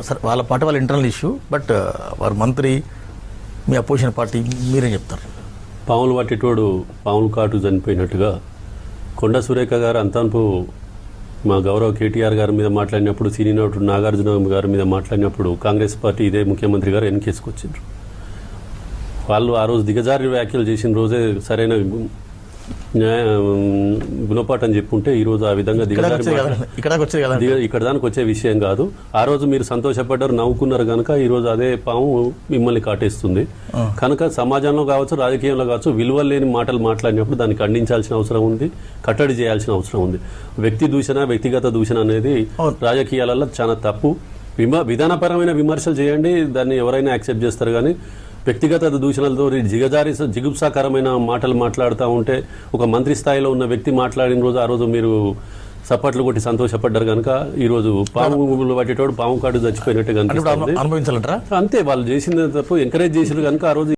సరే వాళ్ళ పార్టీ వాళ్ళ ఇంటర్నల్ ఇష్యూ, బట్ వారు మంత్రి, మీ అపోజిషన్ పార్టీ, మీరేం చెప్తారు? పాములు పట్టేటోడు పాములు కాటు చనిపోయినట్టుగా కొండ సురేఖ గారు అంతన్పు మా గౌరవ కేటీఆర్ గారి మీద మాట్లాడినప్పుడు, సీనియర్ నటుడు నాగార్జున గారి మీద మాట్లాడినప్పుడు కాంగ్రెస్ పార్టీ ఇదే ముఖ్యమంత్రి గారు వెనకేసుకొచ్చిండ్రు. వాళ్ళు ఆ రోజు దిగజారి వ్యాఖ్యలు చేసిన రోజే సరైన గుణపాఠం చెప్పుంటే ఈ రోజు ఆ విధంగా ఇక్కడ దానికి వచ్చే విషయం కాదు. ఆ రోజు మీరు సంతోషపడ్డారు, నవ్వుకున్నారు కనుక ఈ రోజు అదే పాము మిమ్మల్ని కాటేస్తుంది. కనుక సమాజంలో కావచ్చు, రాజకీయంలో కావచ్చు, విలువలు లేని మాటలు మాట్లాడినప్పుడు దాన్ని ఖండించాల్సిన అవసరం ఉంది, కట్టడి చేయాల్సిన అవసరం ఉంది. వ్యక్తి దూషణ, వ్యక్తిగత దూషణ అనేది రాజకీయాలలో చాలా తప్పు. విధానపరమైన విమర్శలు చేయండి, దాన్ని ఎవరైనా యాక్సెప్ట్ చేస్తారు. కానీ వ్యక్తిగత దూషణలతో జిగుప్సాకరమైన మాటలు మాట్లాడుతూ ఉంటే, ఒక మంత్రి స్థాయిలో ఉన్న వ్యక్తి మాట్లాడిన రోజు ఆ రోజు మీరు సప్పట్లు కొట్టి సంతోషపడ్డారు కనుక ఈ రోజు పాము పట్టేటోడు పాము కాడు చచ్చిపోయినట్టు కనిపిస్తుంది. అనుభవించాలంటారా? అంతే, వాళ్ళు చేసిన తప్పు ఎంకరేజ్ చేసారు కనుక ఆ రోజు